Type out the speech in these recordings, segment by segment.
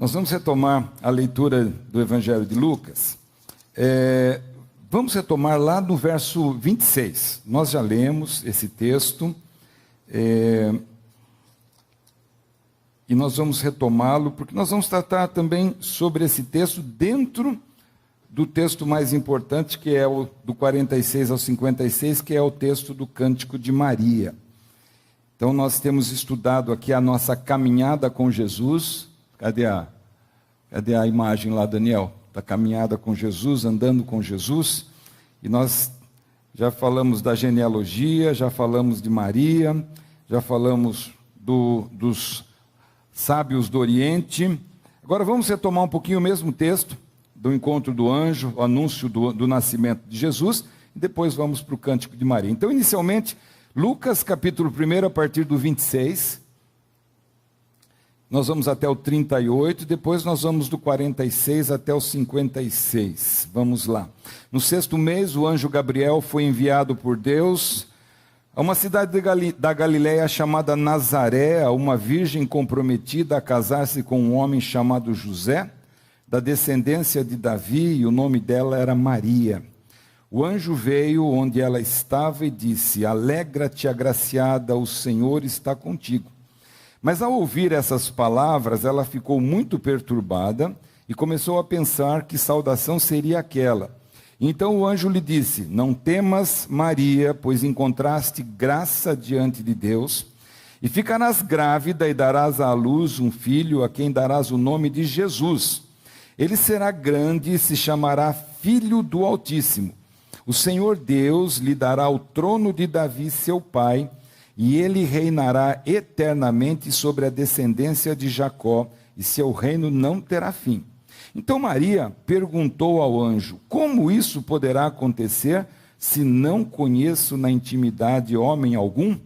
Nós vamos retomar a leitura do Evangelho de Lucas. Vamos retomar lá no verso 26. Nós já lemos esse texto e nós vamos retomá-lo, porque nós vamos tratar também sobre esse texto dentro do texto mais importante, que é o do 46 ao 56, que é o texto do Cântico de Maria. Então, nós temos estudado aqui a nossa caminhada com Jesus. Cadê a imagem lá, Daniel? Da caminhada com Jesus, andando com Jesus. E nós já falamos da genealogia, já falamos de Maria, já falamos dos sábios do Oriente. Agora vamos retomar um pouquinho o mesmo texto do encontro do anjo, o anúncio do nascimento de Jesus, e depois vamos para o Cântico de Maria. Então, inicialmente, Lucas, capítulo 1, a partir do 26, nós vamos até o 38, depois nós vamos do 46 até o 56. Vamos lá. No 6º mês, o anjo Gabriel foi enviado por Deus a uma cidade da Galileia chamada Nazaré, a uma virgem comprometida a casar-se com um homem chamado José, da descendência de Davi, e o nome dela era Maria. O anjo veio onde ela estava e disse: Alegra-te, agraciada, o Senhor está contigo. Mas ao ouvir essas palavras, ela ficou muito perturbada e começou a pensar que saudação seria aquela. Então o anjo lhe disse: Não temas, Maria, pois encontraste graça diante de Deus, e ficarás grávida e darás à luz um filho, a quem darás o nome de Jesus. Ele será grande e se chamará Filho do Altíssimo. O Senhor Deus lhe dará o trono de Davi, seu pai, e ele reinará eternamente sobre a descendência de Jacó, e seu reino não terá fim. Então Maria perguntou ao anjo: Como isso poderá acontecer, se não conheço na intimidade homem algum?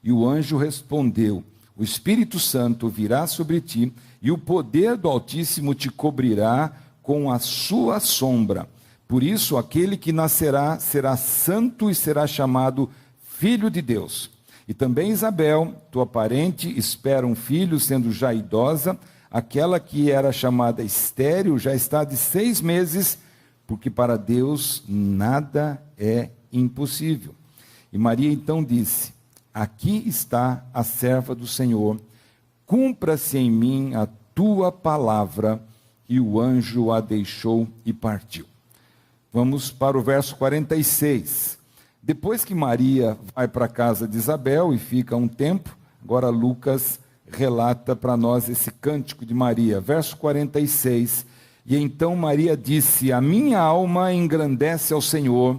E o anjo respondeu: O Espírito Santo virá sobre ti, e o poder do Altíssimo te cobrirá com a sua sombra. Por isso, aquele que nascerá será santo e será chamado Filho de Deus. E também Isabel, tua parente, espera um filho, sendo já idosa. Aquela que era chamada estéril já está de 6 meses, porque para Deus nada é impossível. E Maria então disse: Aqui está a serva do Senhor, cumpra-se em mim a tua palavra. E o anjo a deixou e partiu. Vamos para o verso 46. Depois que Maria vai para a casa de Isabel e fica um tempo, agora Lucas relata para nós esse cântico de Maria. Verso 46. E então Maria disse: A minha alma engrandece ao Senhor,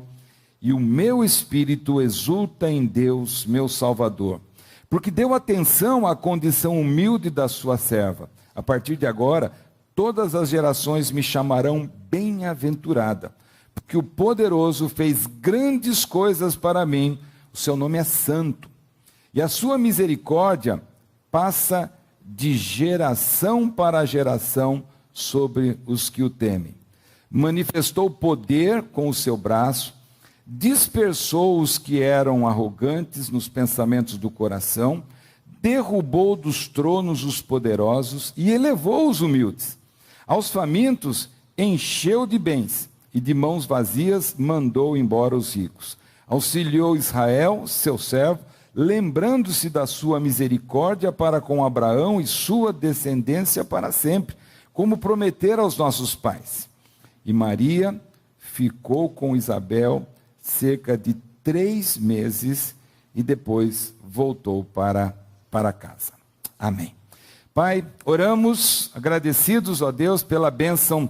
e o meu espírito exulta em Deus, meu Salvador, porque deu atenção à condição humilde da sua serva. A partir de agora, todas as gerações me chamarão bem-aventurada, porque o poderoso fez grandes coisas para mim, o seu nome é santo, e a sua misericórdia passa de geração para geração sobre os que o temem. Manifestou poder com o seu braço, dispersou os que eram arrogantes nos pensamentos do coração, derrubou dos tronos os poderosos e elevou os humildes. Aos famintos encheu de bens, e de mãos vazias mandou embora os ricos. Auxiliou Israel, seu servo, lembrando-se da sua misericórdia para com Abraão e sua descendência para sempre, como prometera aos nossos pais. E Maria ficou com Isabel cerca de 3 meses e depois voltou para casa. Amém. Pai, oramos agradecidos, ó Deus, pela bênção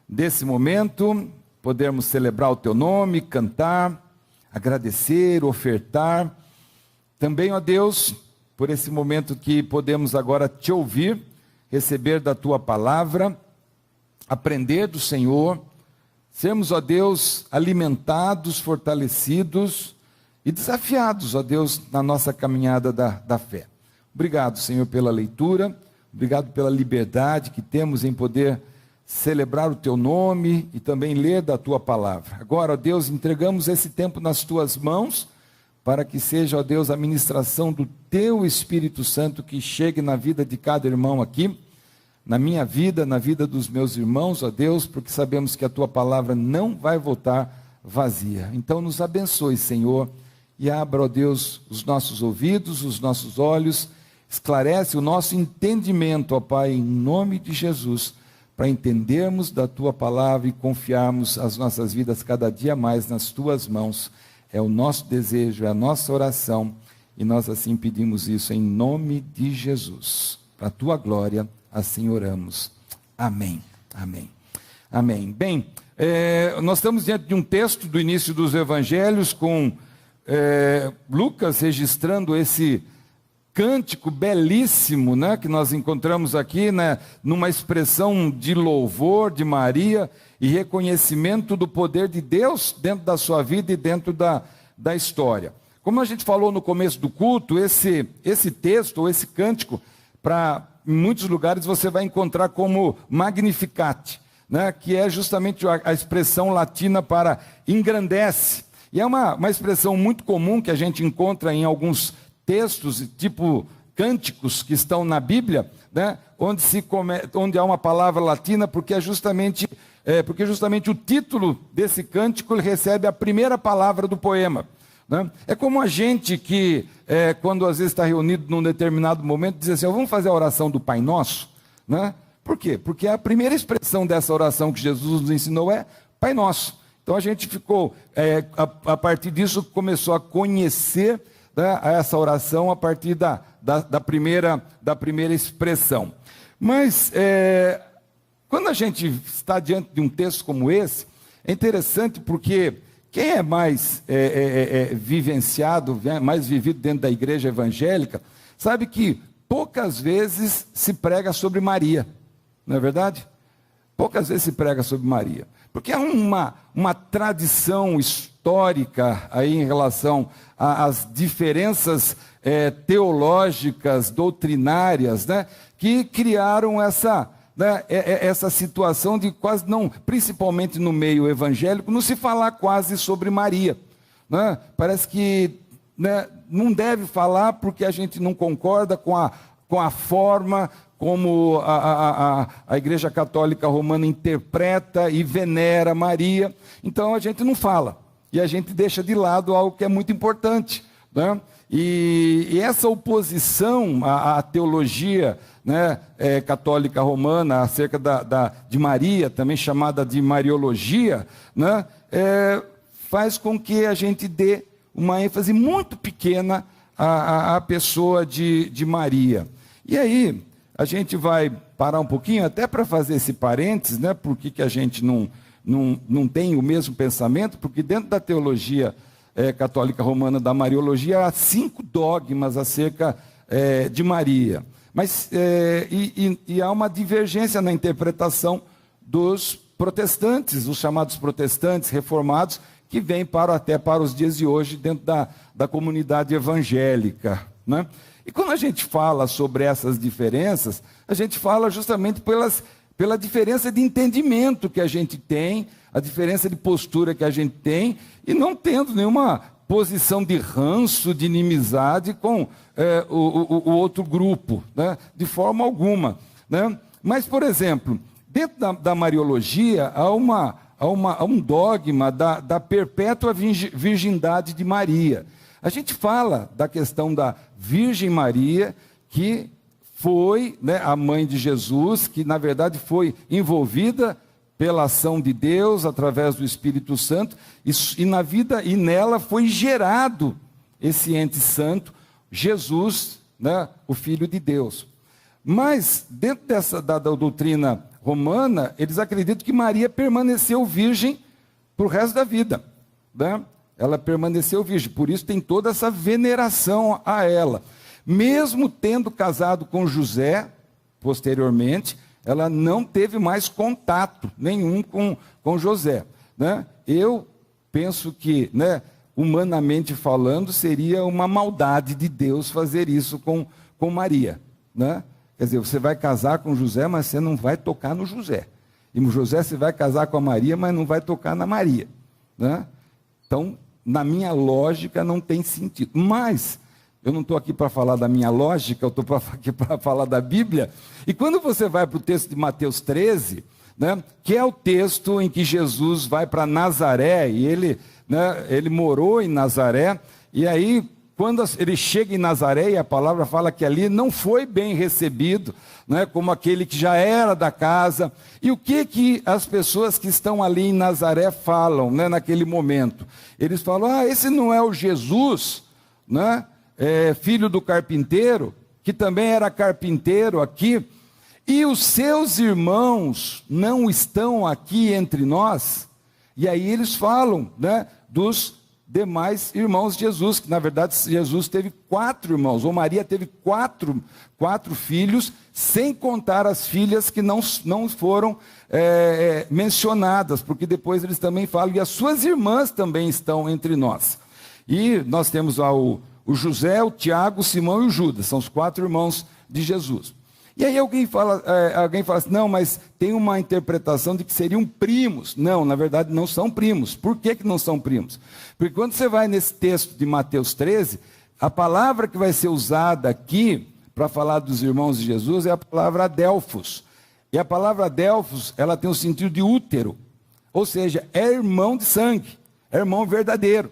desse momento, podermos celebrar o Teu nome, cantar, agradecer, ofertar. Também, ó Deus, por esse momento que podemos agora Te ouvir, receber da Tua palavra, aprender do Senhor, sermos, ó Deus, alimentados, fortalecidos e desafiados, ó Deus, na nossa caminhada da fé. Obrigado, Senhor, pela leitura, obrigado pela liberdade que temos em poder celebrar o Teu nome e também ler da Tua palavra. Agora, ó Deus, entregamos esse tempo nas Tuas mãos, para que seja, ó Deus, a ministração do Teu Espírito Santo que chegue na vida de cada irmão aqui, na minha vida, na vida dos meus irmãos, ó Deus, porque sabemos que a Tua palavra não vai voltar vazia. Então nos abençoe, Senhor, e abra, ó Deus, os nossos ouvidos, os nossos olhos, esclarece o nosso entendimento, ó Pai, em nome de Jesus, para entendermos da Tua palavra e confiarmos as nossas vidas cada dia mais nas Tuas mãos. É o nosso desejo, é a nossa oração, e nós assim pedimos isso em nome de Jesus. Para a Tua glória, assim oramos. Amém, amém, amém. Bem, nós estamos diante de um texto do início dos Evangelhos, com Lucas registrando esse cântico belíssimo, né, que nós encontramos aqui, né, numa expressão de louvor de Maria e reconhecimento do poder de Deus dentro da sua vida e dentro da história. Como a gente falou no começo do culto, esse texto, ou esse cântico, em muitos lugares você vai encontrar como Magnificat, né, que é justamente a expressão latina para engrandece. E é uma expressão muito comum que a gente encontra em alguns textos, tipo cânticos que estão na Bíblia, né, onde há uma palavra latina, porque justamente o título desse cântico ele recebe a primeira palavra do poema. Né? É como a gente que, quando às vezes está reunido num determinado momento, diz assim, vamos fazer a oração do Pai Nosso. Né? Por quê? Porque a primeira expressão dessa oração que Jesus nos ensinou é Pai Nosso. Então a gente ficou, a partir disso, começou a conhecer, né, essa oração a partir da primeira expressão. Mas, quando a gente está diante de um texto como esse, é interessante porque quem é mais vivenciado, mais vivido dentro da igreja evangélica, sabe que poucas vezes se prega sobre Maria, não é verdade? Poucas vezes se prega sobre Maria. Porque há uma tradição histórica aí em relação às diferenças teológicas, doutrinárias, né, que criaram essa situação de quase não, principalmente no meio evangélico, não se falar quase sobre Maria. Né? Parece que, né, não deve falar porque a gente não concorda com a forma como a Igreja Católica Romana interpreta e venera Maria. Então a gente não fala, e a gente deixa de lado algo que é muito importante. Né? E essa oposição à teologia, né, católica romana acerca de Maria, também chamada de Mariologia, né, faz com que a gente dê uma ênfase muito pequena à pessoa de Maria. E aí a gente vai parar um pouquinho, até para fazer esse parênteses, né, por que a gente não tem o mesmo pensamento, porque dentro da teologia católica romana da Mariologia há 5 dogmas acerca de Maria. Mas há uma divergência na interpretação dos protestantes, os chamados protestantes reformados, que vêm até para os dias de hoje dentro da comunidade evangélica. Né? E quando a gente fala sobre essas diferenças, a gente fala justamente pela diferença de entendimento que a gente tem, a diferença de postura que a gente tem, e não tendo nenhuma posição de ranço, de inimizade com o outro grupo, né? De forma alguma. Né? Mas, por exemplo, dentro da Mariologia, há um dogma da perpétua virgindade de Maria. A gente fala da questão da Virgem Maria, que foi, né, a mãe de Jesus, que na verdade foi envolvida pela ação de Deus através do Espírito Santo, e nela foi gerado esse ente santo, Jesus, né, o Filho de Deus. Mas dentro da doutrina romana, eles acreditam que Maria permaneceu virgem para o resto da vida, né? Ela permaneceu virgem, por isso tem toda essa veneração a ela. Mesmo tendo casado com José, posteriormente, ela não teve mais contato nenhum com José. Né? Eu penso que, né, humanamente falando, seria uma maldade de Deus fazer isso com Maria. Né? Quer dizer, você vai casar com José, mas você não vai tocar no José. E no José você vai casar com a Maria, mas não vai tocar na Maria. Né? Então, na minha lógica, não tem sentido. Mas Eu não estou aqui para falar da minha lógica, eu estou aqui para falar da Bíblia. E quando você vai para o texto de Mateus 13, né, que é o texto em que Jesus vai para Nazaré, e ele morou em Nazaré, e aí, quando ele chega em Nazaré, e a palavra fala que ali não foi bem recebido, né, como aquele que já era da casa. E o que as pessoas que estão ali em Nazaré falam, né, naquele momento? Eles falam, esse não é o Jesus, né, filho do carpinteiro, que também era carpinteiro aqui, e os seus irmãos não estão aqui entre nós? E aí eles falam, né, dos demais irmãos de Jesus, que na verdade Jesus teve 4 irmãos, ou Maria teve quatro filhos, sem contar as filhas que não foram mencionadas, porque depois eles também falam, e as suas irmãs também estão entre nós. E nós temos o José, o Tiago, o Simão e o Judas, são os 4 irmãos de Jesus. E aí alguém fala assim, não, mas tem uma interpretação de que seriam primos. Não, na verdade não são primos. Por que não são primos? Porque quando você vai nesse texto de Mateus 13, a palavra que vai ser usada aqui para falar dos irmãos de Jesus é a palavra adelphos. E a palavra adelphos, ela tem o sentido de útero. Ou seja, é irmão de sangue, é irmão verdadeiro.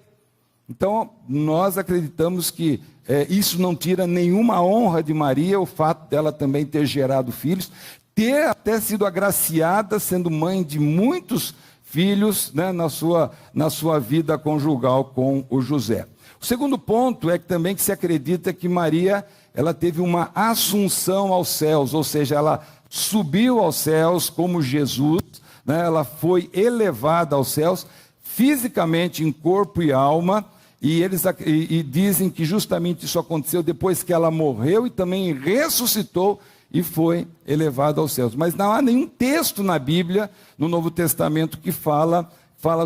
Então, nós acreditamos que isso não tira nenhuma honra de Maria, o fato dela também ter gerado filhos, ter até sido agraciada, sendo mãe de muitos filhos, né, na sua vida conjugal com o José. O segundo ponto é que também se acredita que Maria, ela teve uma assunção aos céus, ou seja, ela subiu aos céus como Jesus, né, ela foi elevada aos céus, fisicamente em corpo e alma. E eles dizem que justamente isso aconteceu depois que ela morreu e também ressuscitou e foi elevada aos céus. Mas não há nenhum texto na Bíblia, no Novo Testamento, que fala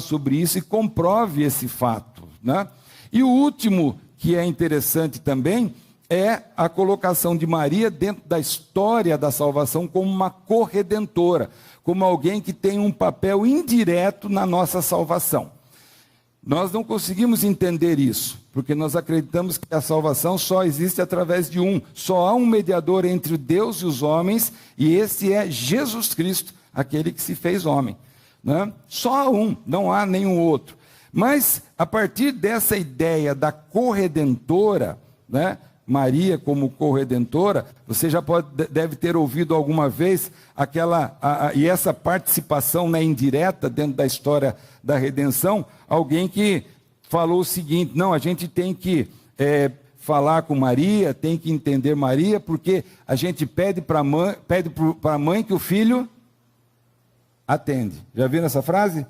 sobre isso e comprove esse fato, né? E o último, que é interessante também, é a colocação de Maria dentro da história da salvação como uma corredentora, como alguém que tem um papel indireto na nossa salvação. Nós não conseguimos entender isso, porque nós acreditamos que a salvação só existe através de um. Só há um mediador entre Deus e os homens, e esse é Jesus Cristo, aquele que se fez homem, né? Só há um, não há nenhum outro. Mas, a partir dessa ideia da corredentora, né, Maria como corredentora, você já deve ter ouvido alguma vez e essa participação, né, indireta dentro da história da redenção, alguém que falou o seguinte, não, a gente tem que falar com Maria, tem que entender Maria, porque a gente pede para a mãe que o filho atende. Já viram essa frase?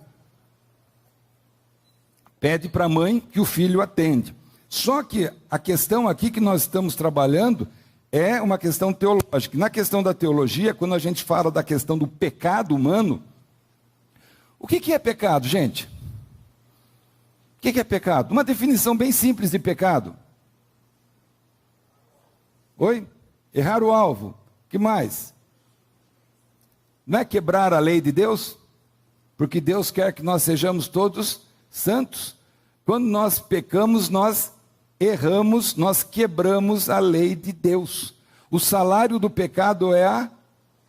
Pede para a mãe que o filho atende. Só que a questão aqui que nós estamos trabalhando é uma questão teológica. Na questão da teologia, quando a gente fala da questão do pecado humano, o que é pecado, gente? O que é pecado? Uma definição bem simples de pecado. Oi? Errar o alvo. O que mais? Não é quebrar a lei de Deus? Porque Deus quer que nós sejamos todos santos. Quando nós pecamos, nós erramos, nós quebramos a lei de Deus. O salário do pecado é a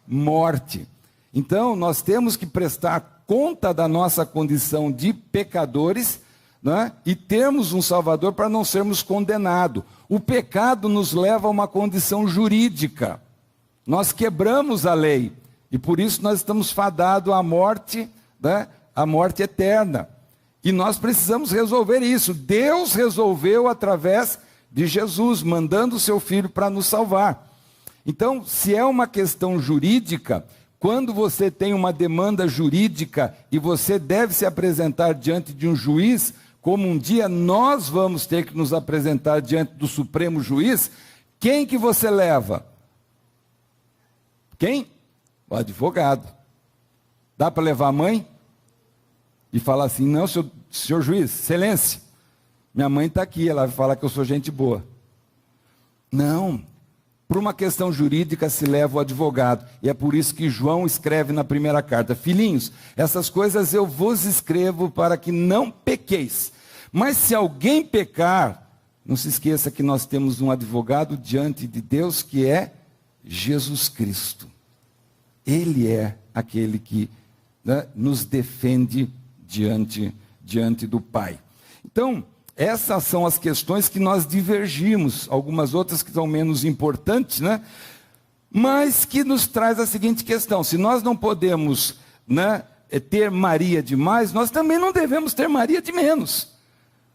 morte. Então, nós temos que prestar conta da nossa condição de pecadores, né, e termos um Salvador para não sermos condenados. O pecado nos leva a uma condição jurídica. Nós quebramos a lei, e por isso nós estamos fadados à morte, né, à morte eterna. E nós precisamos resolver isso. Deus resolveu através de Jesus, mandando o seu Filho para nos salvar. Então, se é uma questão jurídica, quando você tem uma demanda jurídica e você deve se apresentar diante de um juiz, como um dia nós vamos ter que nos apresentar diante do Supremo Juiz, quem que você leva? Quem? O advogado. Dá para levar a mãe? E falar assim, não, senhor juiz, excelência, minha mãe está aqui, ela vai falar que eu sou gente boa. Não, por uma questão jurídica se leva o advogado, e é por isso que João escreve na primeira carta, filhinhos, essas coisas eu vos escrevo para que não pequeis, mas se alguém pecar, Não se esqueça que nós temos um advogado diante de Deus que é Jesus Cristo. Ele é aquele que, né, nos defende diante do Pai. Então, essas são as questões que nós divergimos, algumas outras que são menos importantes, né? Mas que nos traz a seguinte questão: se nós não podemos, né, ter Maria demais, nós também não devemos ter Maria de menos.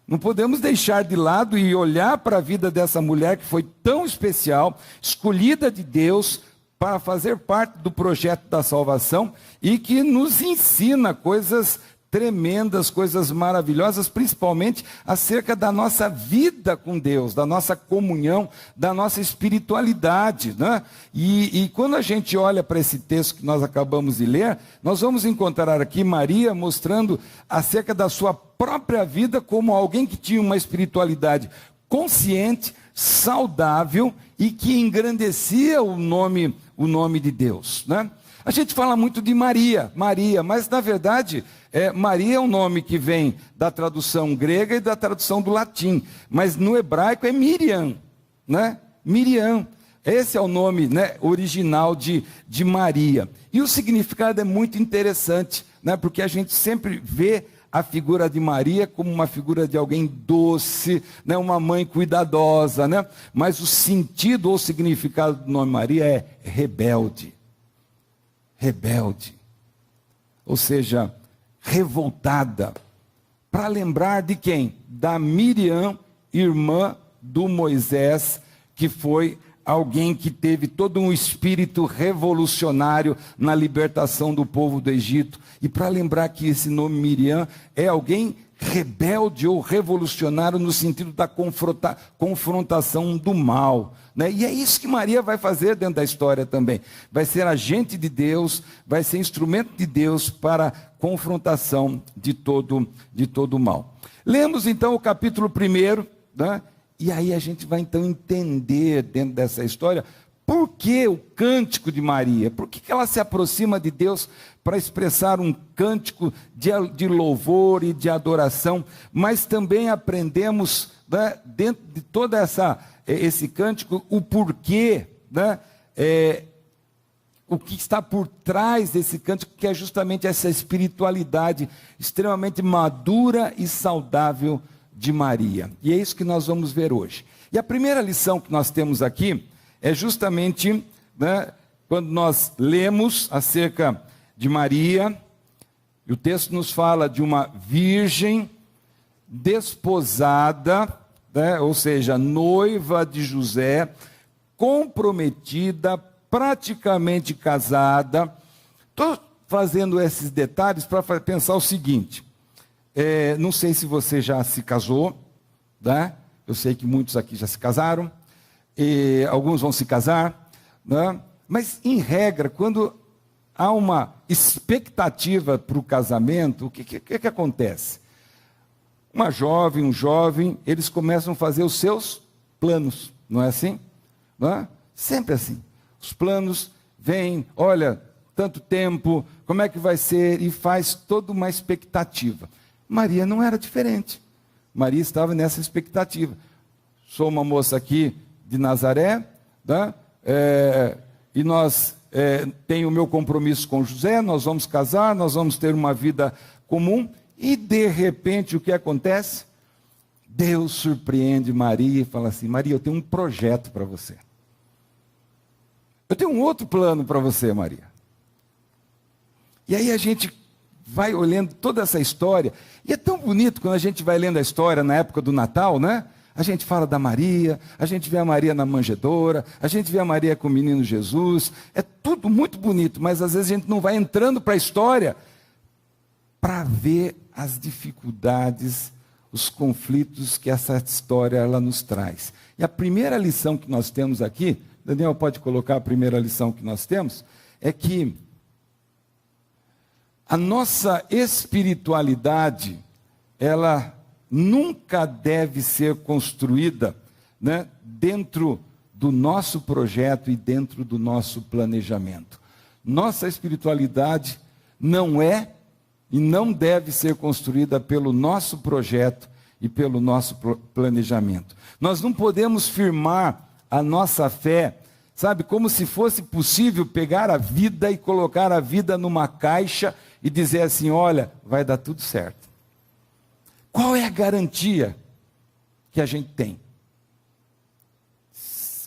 Não podemos deixar de lado e olhar para a vida dessa mulher que foi tão especial, escolhida de Deus para fazer parte do projeto da salvação e que nos ensina coisas tremendas, coisas maravilhosas, principalmente acerca da nossa vida com Deus, da nossa comunhão, da nossa espiritualidade, né? E quando a gente olha para esse texto que nós acabamos de ler, nós vamos encontrar aqui Maria mostrando acerca da sua própria vida como alguém que tinha uma espiritualidade consciente, saudável e que engrandecia o nome de Deus, né? A gente fala muito de Maria, mas na verdade, Maria é um nome que vem da tradução grega e da tradução do latim, mas no hebraico é Miriam, né? Miriam, esse é o nome, né, original de Maria. E o significado é muito interessante, né, porque a gente sempre vê a figura de Maria como uma figura de alguém doce, né, uma mãe cuidadosa, né? Mas o sentido ou significado do nome Maria é rebelde. Rebelde, ou seja, revoltada, para lembrar de quem? Da Miriam, irmã do Moisés, que foi alguém que teve todo um espírito revolucionário na libertação do povo do Egito, e para lembrar que esse nome Miriam é alguém rebelde ou revolucionário no sentido da confrontação do mal, né? E é isso que Maria vai fazer dentro da história também. Vai ser agente de Deus, vai ser instrumento de Deus para a confrontação de todo o mal. Lemos então o capítulo 1, né? E aí a gente vai então entender dentro dessa história por que o cântico de Maria, por que ela se aproxima de Deus para expressar um cântico de louvor e de adoração, mas também aprendemos, né, dentro de todo esse cântico, o porquê, né, o que está por trás desse cântico, que é justamente essa espiritualidade extremamente madura e saudável de Maria. E é isso que nós vamos ver hoje. E a primeira lição que nós temos aqui é justamente, né, quando nós lemos acerca de Maria, e o texto nos fala de uma virgem desposada, né, ou seja, noiva de José, comprometida, praticamente casada. Estou fazendo esses detalhes para pensar o seguinte: não sei se você já se casou, né? Eu sei que muitos aqui já se casaram, e alguns vão se casar, né? Mas em regra, quando há uma expectativa para o casamento, o que acontece? Uma jovem, um jovem, eles começam a fazer os seus planos, não é assim? Não é? Sempre assim. Os planos vêm, olha, tanto tempo, como é que vai ser, e faz toda uma expectativa. Maria não era diferente. Maria estava nessa expectativa. Sou uma moça aqui de Nazaré, né? E tenho o meu compromisso com José, nós vamos casar, nós vamos ter uma vida comum, e de repente o que acontece? Deus surpreende Maria e fala assim: Maria, eu tenho um projeto para você. Eu tenho um outro plano para você, Maria. E aí a gente vai olhando toda essa história, e é tão bonito quando a gente vai lendo a história na época do Natal, né? A gente fala da Maria, a gente vê a Maria na manjedoura, a gente vê a Maria com o menino Jesus, é tudo muito bonito, mas às vezes a gente não vai entrando para a história para ver as dificuldades, os conflitos que essa história ela nos traz. E a primeira lição que nós temos aqui, Daniel pode colocar a primeira lição que nós temos, é que a nossa espiritualidade, ela nunca deve ser construída, né, dentro do nosso projeto e dentro do nosso planejamento. Nossa espiritualidade não é e não deve ser construída pelo nosso projeto e pelo nosso planejamento. Nós não podemos firmar a nossa fé, sabe, como se fosse possível pegar a vida e colocar a vida numa caixa e dizer assim, olha, vai dar tudo certo. Qual é a garantia que a gente tem?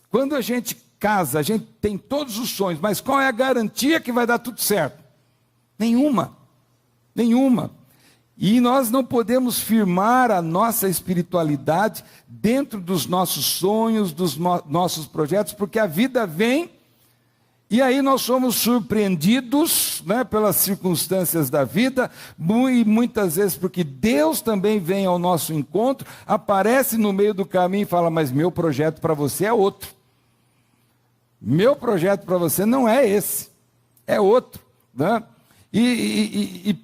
Quando a gente casa, a gente tem todos os sonhos, mas qual é a garantia que vai dar tudo certo? Nenhuma. Nenhuma. E nós não podemos firmar a nossa espiritualidade dentro dos nossos sonhos, dos nossos projetos, porque a vida vem e aí nós somos surpreendidos, né, pelas circunstâncias da vida, e muitas vezes porque Deus também vem ao nosso encontro, aparece no meio do caminho e fala, mas meu projeto para você é outro. Meu projeto para você não é esse, é outro. Né? E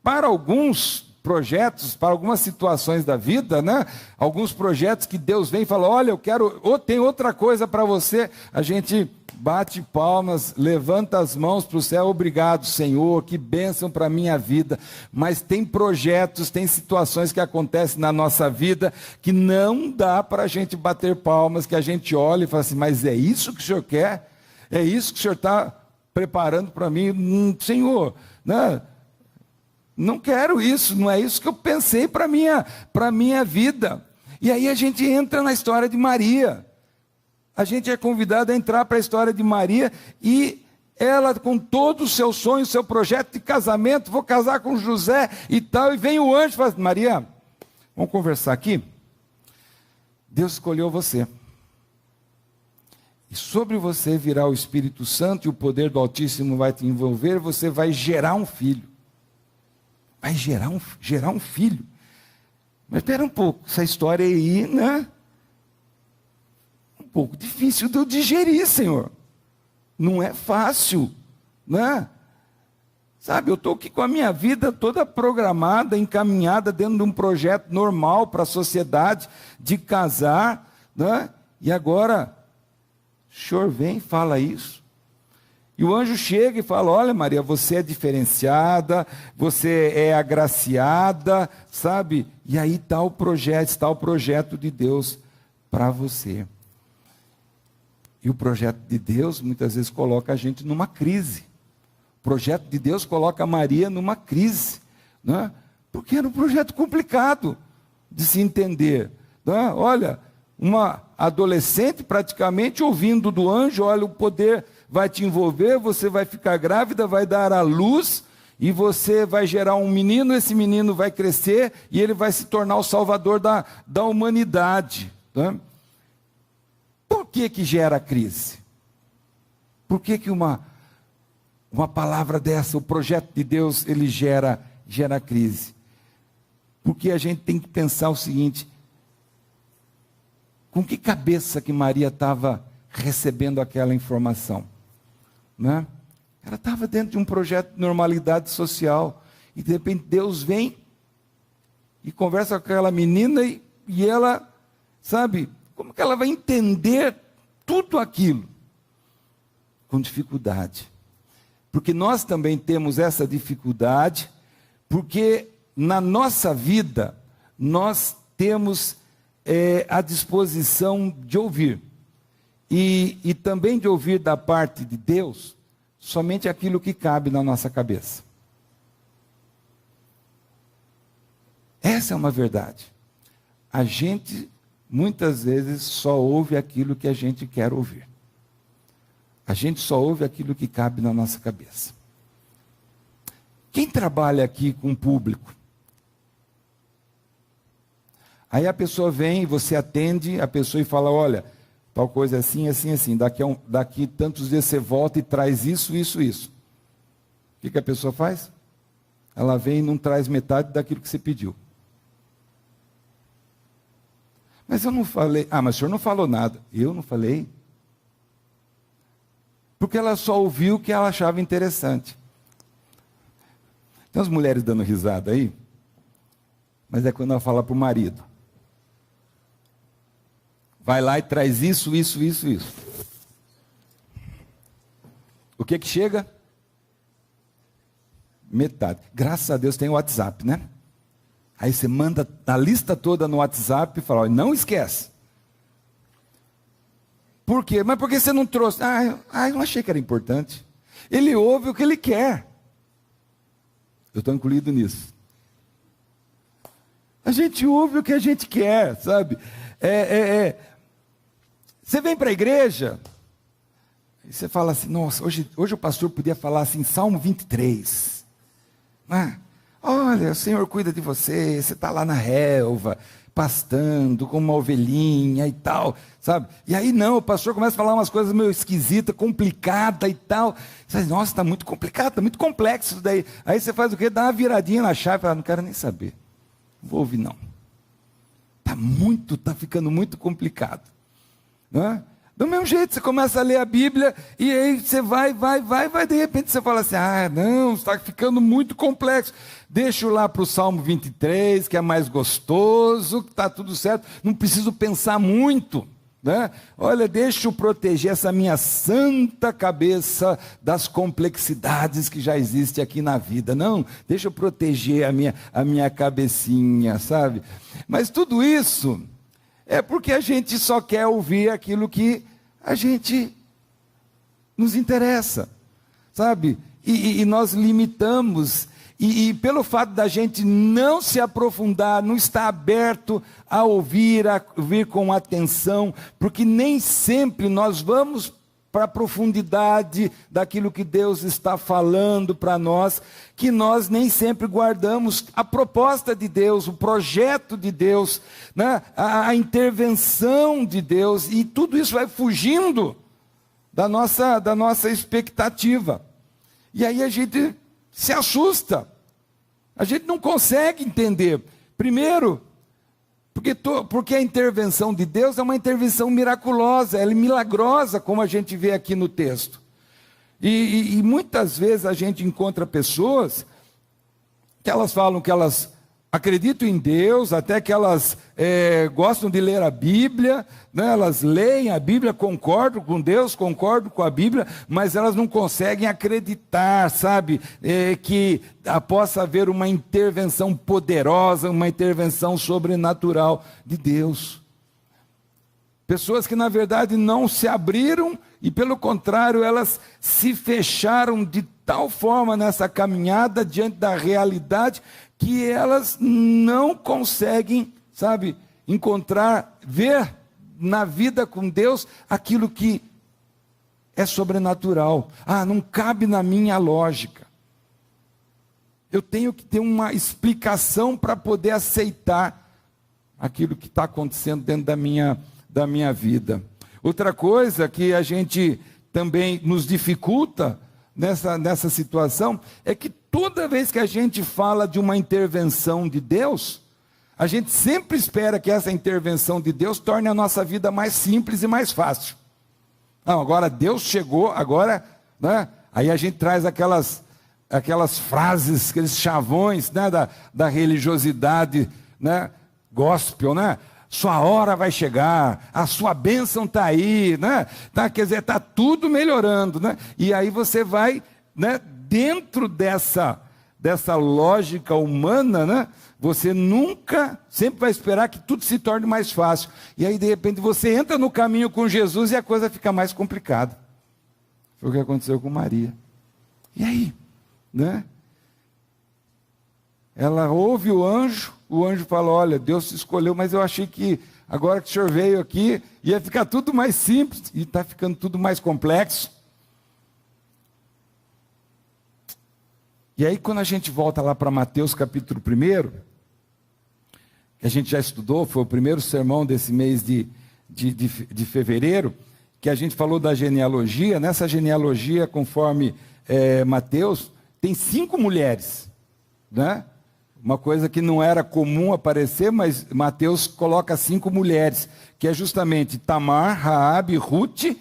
para alguns projetos, para algumas situações da vida, né? Alguns projetos que Deus vem e fala, olha, eu quero, ou tem outra coisa para você, a gente bate palmas, levanta as mãos para o céu, obrigado Senhor, que bênção para a minha vida, mas tem projetos, tem situações que acontecem na nossa vida, que não dá para a gente bater palmas, que a gente olha e fala assim, mas é isso que o Senhor quer? É isso que o Senhor está preparando para mim? Senhor, né? Não quero isso, não é isso que eu pensei para a minha vida. E aí a gente entra na história de Maria. A gente é convidado a entrar para a história de Maria e ela com todo o seu sonho, o seu projeto de casamento, vou casar com José e tal, e vem o anjo e fala, Maria, vamos conversar aqui? Deus escolheu você. E sobre você virá o Espírito Santo e o poder do Altíssimo vai te envolver, você vai gerar um filho. Vai gerar um filho. Mas espera um pouco, essa história aí, né? Um pouco difícil de eu digerir, Senhor. Não é fácil, né? Sabe, eu estou aqui com a minha vida toda programada, encaminhada dentro de um projeto normal para a sociedade, de casar, né? E agora, o Senhor vem e fala isso. E o anjo chega e fala, olha Maria, você é diferenciada, você é agraciada, sabe? E aí está o projeto de Deus para você. E o projeto de Deus muitas vezes coloca a gente numa crise. O projeto de Deus coloca a Maria numa crise, né? Porque era um projeto complicado de se entender. Né? Olha, uma adolescente praticamente ouvindo do anjo, olha, o poder vai te envolver, você vai ficar grávida, vai dar à luz, e você vai gerar um menino, esse menino vai crescer, e ele vai se tornar o salvador da humanidade. Né? Por que gera crise? Por que uma palavra dessa, o projeto de Deus, ele gera crise? Porque a gente tem que pensar o seguinte, com que cabeça que Maria estava recebendo aquela informação? Né? Ela estava dentro de um projeto de normalidade social, e de repente Deus vem e conversa com aquela menina, e ela, sabe, como que ela vai entender tudo aquilo? Com dificuldade. Porque nós também temos essa dificuldade, porque na nossa vida, nós temos a disposição de ouvir. E também de ouvir da parte de Deus, somente aquilo que cabe na nossa cabeça. Essa é uma verdade. A gente, muitas vezes, só ouve aquilo que a gente quer ouvir. A gente só ouve aquilo que cabe na nossa cabeça. Quem trabalha aqui com o público? Aí a pessoa vem, você atende a pessoa e fala, olha, tal coisa assim, assim, assim. Daqui tantos dias você volta e traz isso, isso, isso. O que a pessoa faz? Ela vem e não traz metade daquilo que você pediu. Mas eu não falei. Ah, mas o senhor não falou nada. Eu não falei. Porque ela só ouviu o que ela achava interessante. Tem as mulheres dando risada aí, mas é quando ela fala para o marido. Vai lá e traz isso, isso, isso, isso. O que chega? Metade. Graças a Deus tem o WhatsApp, né? Aí você manda a lista toda no WhatsApp e fala, olha, não esquece. Por quê? Mas por que você não trouxe? Eu não achei que era importante. Ele ouve o que ele quer. Eu estou incluído nisso. A gente ouve o que a gente quer, sabe? Você vem para a igreja, e você fala assim, nossa, hoje o pastor podia falar assim, Salmo 23. Olha, o Senhor cuida de você está lá na relva, pastando com uma ovelhinha e tal, sabe? E aí não, o pastor começa a falar umas coisas meio esquisitas, complicadas e tal. Você fala, nossa, está muito complicado, está muito complexo isso daí. Aí você faz o quê? Dá uma viradinha na chave e fala, não quero nem saber. Não vou ouvir não. Está ficando muito complicado. Não é? Do mesmo jeito, você começa a ler a Bíblia, e aí você vai, de repente você fala assim, não, está ficando muito complexo. Deixa eu lá para o Salmo 23, que é mais gostoso, que está tudo certo, não preciso pensar muito. Né? Olha, deixa eu proteger essa minha santa cabeça das complexidades que já existem aqui na vida. Não, deixa eu proteger a minha cabecinha, sabe? Mas tudo isso é porque a gente só quer ouvir aquilo que a gente nos interessa, sabe? E nós limitamos, e pelo fato da gente não se aprofundar, não estar aberto a ouvir com atenção, porque nem sempre nós vamos para a profundidade daquilo que Deus está falando para nós, que nós nem sempre guardamos a proposta de Deus, o projeto de Deus, né? a intervenção de Deus, e tudo isso vai fugindo da nossa expectativa. E aí a gente se assusta, a gente não consegue entender. Primeiro, porque a intervenção de Deus é uma intervenção miraculosa, ela é milagrosa, como a gente vê aqui no texto. E muitas vezes a gente encontra pessoas que elas falam que elas acreditam em Deus, até que elas gostam de ler a Bíblia, né? Elas leem a Bíblia, concordam com Deus, concordam com a Bíblia, mas elas não conseguem acreditar, sabe, que possa haver uma intervenção poderosa, uma intervenção sobrenatural de Deus. Pessoas que na verdade não se abriram e pelo contrário elas se fecharam de tal forma nessa caminhada diante da realidade que elas não conseguem, sabe, ver na vida com Deus aquilo que é sobrenatural. Não cabe na minha lógica. Eu tenho que ter uma explicação para poder aceitar aquilo que está acontecendo dentro da minha vida. Outra coisa que a gente também nos dificulta nessa situação é que toda vez que a gente fala de uma intervenção de Deus, a gente sempre espera que essa intervenção de Deus torne a nossa vida mais simples e mais fácil. Não, agora Deus chegou, agora, né? Aí a gente traz aquelas frases, aqueles chavões, né, da religiosidade, né, gospel, né? Sua hora vai chegar, a sua bênção está aí, né? Quer dizer, está tudo melhorando, né? E aí você vai, né, dentro dessa lógica humana, né? Você sempre vai esperar que tudo se torne mais fácil. E aí, de repente, você entra no caminho com Jesus e a coisa fica mais complicada. Foi o que aconteceu com Maria. E aí? Né? Ela ouve o anjo fala, olha, Deus te escolheu, mas eu achei que agora que o senhor veio aqui, ia ficar tudo mais simples, e está ficando tudo mais complexo. E aí quando a gente volta lá para Mateus capítulo 1, que a gente já estudou, foi o primeiro sermão desse mês de fevereiro, que a gente falou da genealogia. Nessa genealogia, conforme Mateus, tem 5 mulheres, né? Uma coisa que não era comum aparecer, mas Mateus coloca 5 mulheres, que é justamente Tamar, Raabe, Ruth.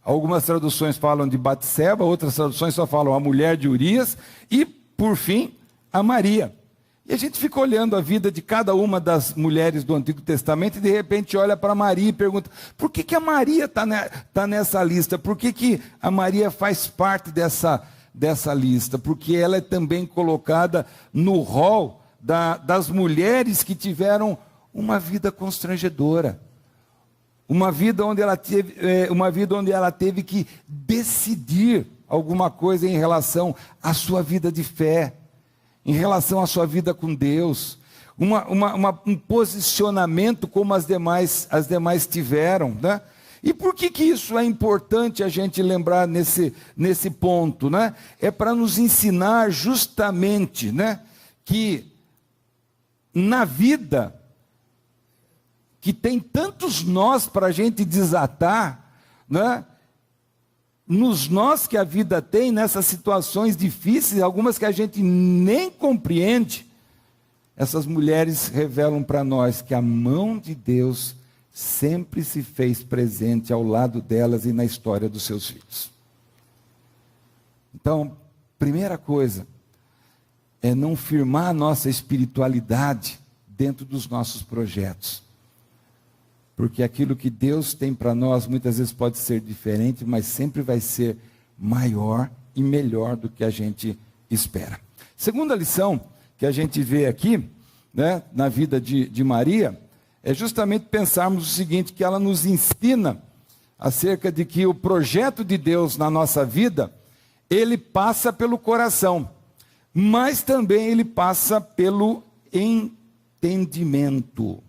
Algumas traduções falam de Batseba, outras traduções só falam a mulher de Urias, e, por fim, a Maria. E a gente fica olhando a vida de cada uma das mulheres do Antigo Testamento, e de repente olha para Maria e pergunta, por que a Maria está nessa lista? Por que a Maria faz parte dessa lista? Porque ela é também colocada no rol das mulheres que tiveram uma vida constrangedora. Uma vida onde ela teve que decidir alguma coisa em relação à sua vida de fé, em relação à sua vida com Deus, um posicionamento como as demais tiveram, né? E por que isso é importante a gente lembrar nesse ponto, né? É para nos ensinar justamente, né, que na vida que tem tantos nós para a gente desatar, né? Nos nós que a vida tem, nessas situações difíceis, algumas que a gente nem compreende, essas mulheres revelam para nós que a mão de Deus sempre se fez presente ao lado delas e na história dos seus filhos. Então, primeira coisa, é não firmar a nossa espiritualidade dentro dos nossos projetos. Porque aquilo que Deus tem para nós muitas vezes pode ser diferente, mas sempre vai ser maior e melhor do que a gente espera. Segunda lição que a gente vê aqui, né, na vida de Maria, é justamente pensarmos o seguinte, que ela nos ensina acerca de que o projeto de Deus na nossa vida, ele passa pelo coração, mas também ele passa pelo entendimento. O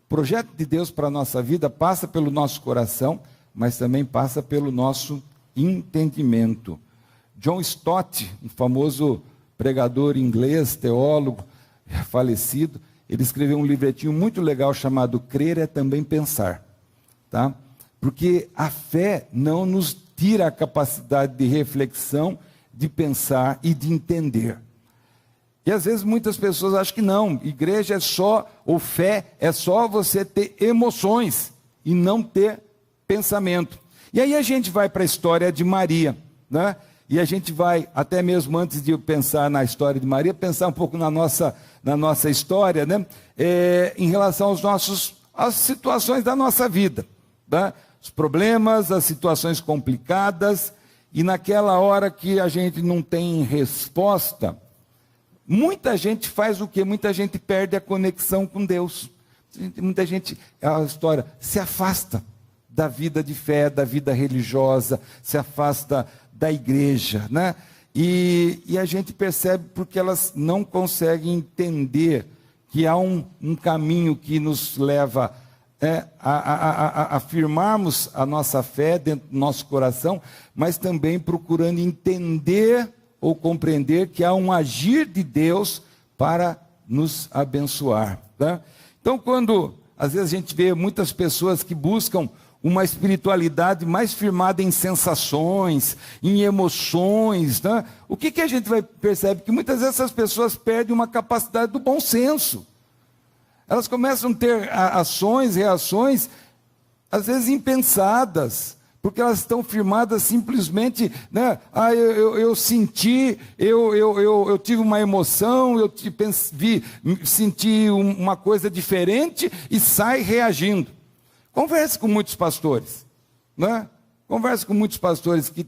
projeto de Deus para a nossa vida passa pelo nosso coração, mas também passa pelo nosso entendimento. John Stott, um famoso pregador inglês, teólogo, falecido, ele escreveu um livretinho muito legal chamado Crer é Também Pensar, tá? Porque a fé não nos tira a capacidade de reflexão, de pensar e de entender. E às vezes muitas pessoas acham que não, igreja é só, ou fé é só você ter emoções e não ter pensamento. E aí a gente vai para a história de Maria, né? E a gente vai, até mesmo antes de eu pensar na história de Maria, pensar um pouco na nossa história, né? Em relação às situações da nossa vida, né? Os problemas, as situações complicadas, e naquela hora que a gente não tem resposta, muita gente faz o quê? Muita gente perde a conexão com Deus. Muita gente, a história, se afasta da vida de fé, da vida religiosa, se afasta da igreja, né? E a gente percebe porque elas não conseguem entender que há um caminho que nos leva a afirmarmos a nossa fé dentro do nosso coração, mas também procurando entender ou compreender que há um agir de Deus para nos abençoar, tá? Então, quando às vezes a gente vê muitas pessoas que buscam uma espiritualidade mais firmada em sensações, em emoções, né? O que a gente vai perceber? Que muitas vezes essas pessoas perdem uma capacidade do bom senso. Elas começam a ter ações, reações, às vezes impensadas, porque elas estão firmadas simplesmente, né? Eu senti, eu tive uma emoção, senti uma coisa diferente e sai reagindo. Converse com muitos pastores, né? Converse com muitos pastores que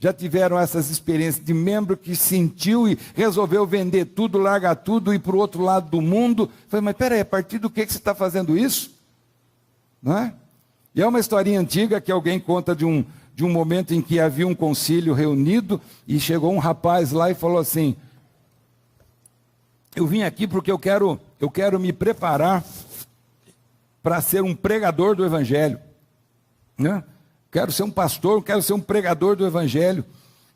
já tiveram essas experiências de membro que sentiu e resolveu vender tudo, largar tudo e ir para o outro lado do mundo. Falei, mas peraí, a partir do que você está fazendo isso? Não é? E é uma historinha antiga que alguém conta de um momento em que havia um concílio reunido e chegou um rapaz lá e falou assim, eu vim aqui porque eu quero me preparar para ser um pregador do Evangelho, né? Quero ser um pastor, quero ser um pregador do Evangelho.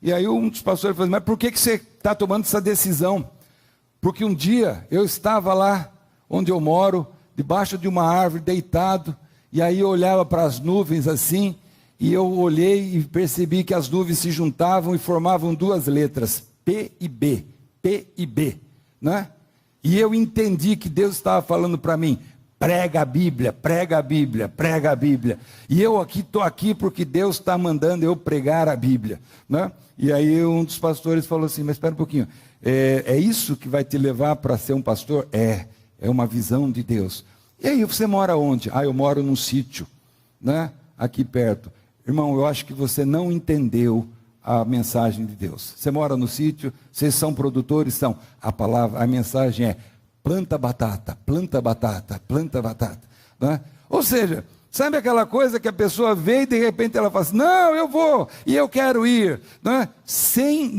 E aí um dos pastores falou, mas por que você está tomando essa decisão? Porque um dia eu estava lá onde eu moro, debaixo de uma árvore, deitado, e aí eu olhava para as nuvens assim, e eu olhei e percebi que as nuvens se juntavam e formavam duas letras, P e B, né? E eu entendi que Deus estava falando para mim, prega a Bíblia, prega a Bíblia, prega a Bíblia. E eu estou aqui porque Deus está mandando eu pregar a Bíblia, né? E aí um dos pastores falou assim, mas espera um pouquinho, é isso que vai te levar para ser um pastor? É uma visão de Deus. E aí, você mora onde? Eu moro num sítio, né? Aqui perto. Irmão, eu acho que você não entendeu a mensagem de Deus. Você mora no sítio, vocês são produtores? São. A mensagem é, planta batata, planta batata, planta batata. Né? Ou seja, sabe aquela coisa que a pessoa vê e de repente ela fala assim, não, eu vou, e eu quero ir. Né? Sem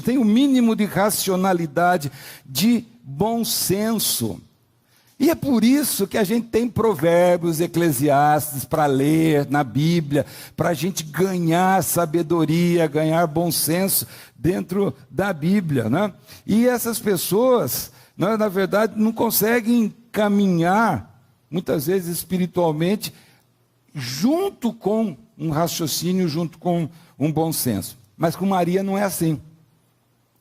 tem o mínimo de racionalidade, de bom senso. E é por isso que a gente tem Provérbios, Eclesiastes para ler na Bíblia, para a gente ganhar sabedoria, ganhar bom senso dentro da Bíblia. Né? E essas pessoas, né, na verdade, não conseguem caminhar, muitas vezes espiritualmente, junto com um raciocínio, junto com um bom senso. Mas com Maria não é assim.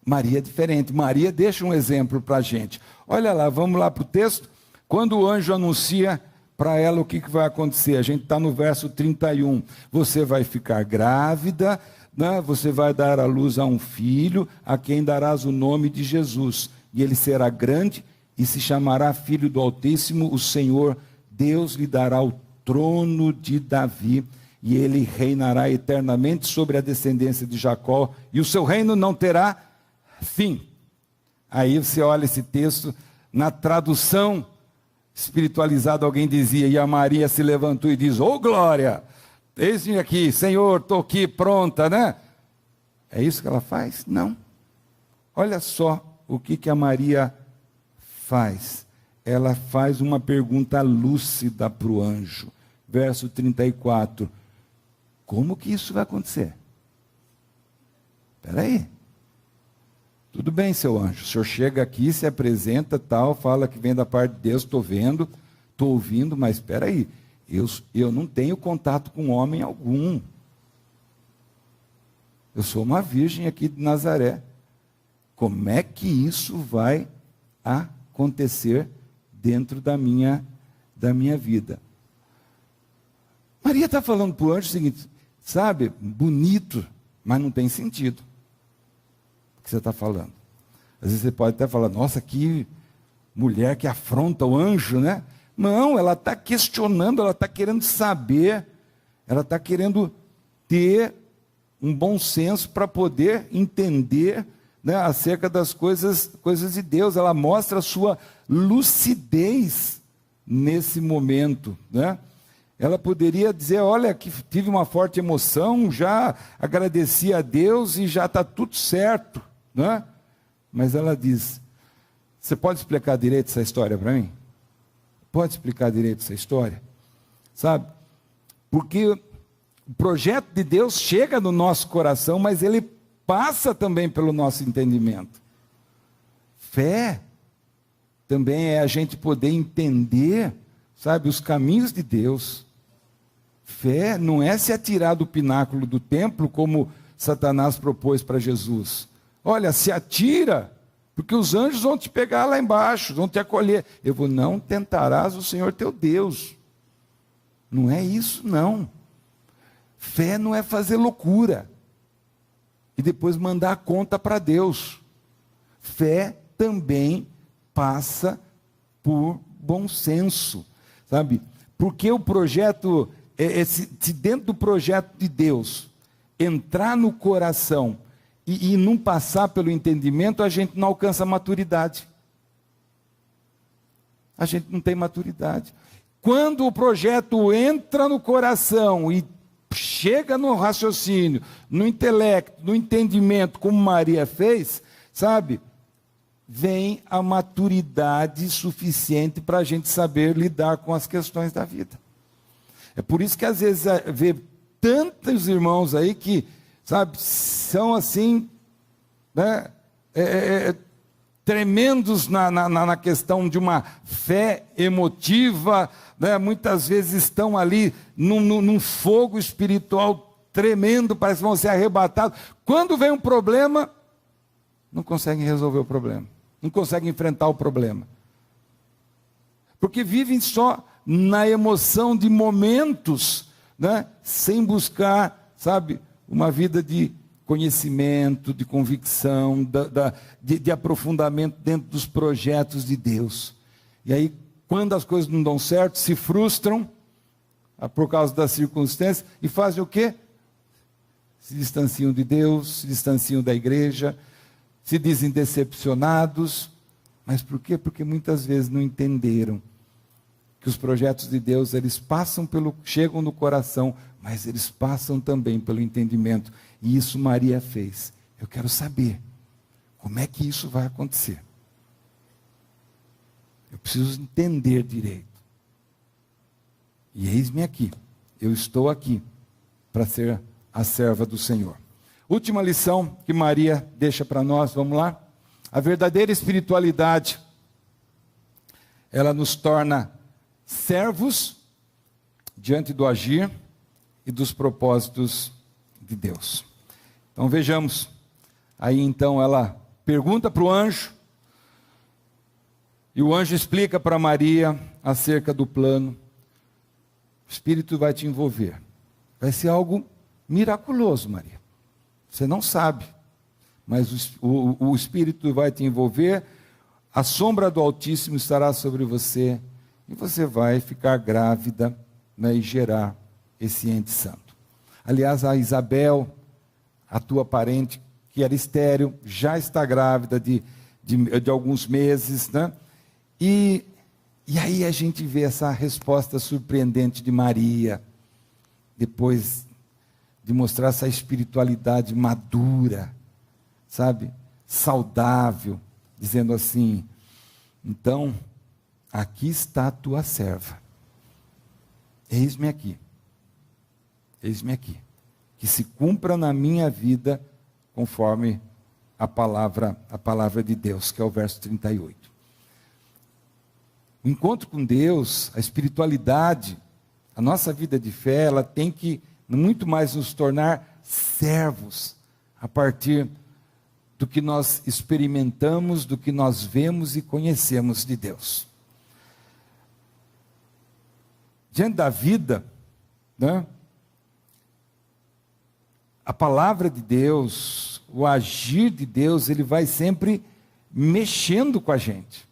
Maria é diferente. Maria deixa um exemplo para a gente. Olha lá, vamos lá para o texto. Quando o anjo anuncia para ela o que vai acontecer, a gente está no verso 31, você vai ficar grávida, né? Você vai dar à luz a um filho, a quem darás o nome de Jesus, e ele será grande e se chamará Filho do Altíssimo, o Senhor Deus lhe dará o trono de Davi, e ele reinará eternamente sobre a descendência de Jacó, e o seu reino não terá fim. Aí você olha esse texto, na tradução espiritualizado, alguém dizia, e a Maria se levantou e diz, ô glória, eis-me aqui, Senhor, estou aqui, pronta, né? É isso que ela faz? Não. Olha só o que a Maria faz. Ela faz uma pergunta lúcida para o anjo. Verso 34. Como que isso vai acontecer? Espera aí. Tudo bem, seu anjo, o senhor chega aqui, se apresenta, tal, fala que vem da parte de Deus, estou vendo, estou ouvindo, mas espera aí, eu não tenho contato com homem algum. Eu sou uma virgem aqui de Nazaré. Como é que isso vai acontecer dentro da minha vida? Maria está falando para o anjo o seguinte, sabe, bonito, mas não tem sentido que você está falando. Às vezes você pode até falar, nossa, que mulher que afronta o anjo, né? Não, ela está questionando, ela está querendo saber, ela está querendo ter um bom senso para poder entender, né, acerca das coisas de Deus. Ela mostra a sua lucidez nesse momento, né? Ela poderia dizer, olha, que tive uma forte emoção, já agradeci a Deus e já está tudo certo. Né? Mas ela diz, você pode explicar direito essa história para mim? Pode explicar direito essa história? Sabe? Porque o projeto de Deus chega no nosso coração, mas ele passa também pelo nosso entendimento. Fé também é a gente poder entender, sabe, os caminhos de Deus. Fé não é se atirar do pináculo do templo, como Satanás propôs para Jesus. Olha, se atira, porque os anjos vão te pegar lá embaixo, vão te acolher. Eu vou, não tentarás o Senhor teu Deus. Não é isso, não. Fé não é fazer loucura e depois mandar a conta para Deus. Fé também passa por bom senso, sabe? Porque o projeto, se dentro do projeto de Deus entrar no coração e não passar pelo entendimento, a gente não alcança maturidade. A gente não tem maturidade. Quando o projeto entra no coração e chega no raciocínio, no intelecto, no entendimento, como Maria fez, sabe? Vem a maturidade suficiente para a gente saber lidar com as questões da vida. É por isso que às vezes vê tantos irmãos aí que, sabe, são assim, né, tremendos na questão de uma fé emotiva, né, muitas vezes estão ali num fogo espiritual tremendo, parece que vão ser arrebatados. Quando vem um problema, não conseguem resolver o problema, não conseguem enfrentar o problema, porque vivem só na emoção de momentos, né, sem buscar, sabe, uma vida de conhecimento, de convicção, de aprofundamento dentro dos projetos de Deus. E aí, quando as coisas não dão certo, se frustram por causa das circunstâncias e fazem o quê? Se distanciam de Deus, se distanciam da igreja, se dizem decepcionados. Mas por quê? Porque muitas vezes não entenderam que os projetos de Deus, eles chegam no coração, mas eles passam também pelo entendimento. E isso Maria fez. Eu quero saber como é que isso vai acontecer. Eu preciso entender direito. E eis-me aqui. Eu estou aqui para ser a serva do Senhor. Última lição que Maria deixa para nós, vamos lá? A verdadeira espiritualidade, ela nos torna servos diante do agir e dos propósitos de Deus. Então vejamos, aí então ela pergunta para o anjo, e o anjo explica para Maria acerca do plano. O Espírito vai te envolver, vai ser algo miraculoso, Maria, você não sabe, mas o Espírito vai te envolver, a sombra do Altíssimo estará sobre você, e você vai ficar grávida, né, e gerar esse ente santo. Aliás, a Isabel, a tua parente, que era estéril, já está grávida de alguns meses, né? E aí a gente vê essa resposta surpreendente de Maria, depois de mostrar essa espiritualidade madura, sabe, saudável, dizendo assim: então, aqui está a tua serva, eis-me aqui, que se cumpra na minha vida, conforme a palavra de Deus, que é o verso 38. O encontro com Deus, a espiritualidade, a nossa vida de fé, ela tem que muito mais nos tornar servos, a partir do que nós experimentamos, do que nós vemos e conhecemos de Deus. Diante da vida, né, a palavra de Deus, o agir de Deus, ele vai sempre mexendo com a gente.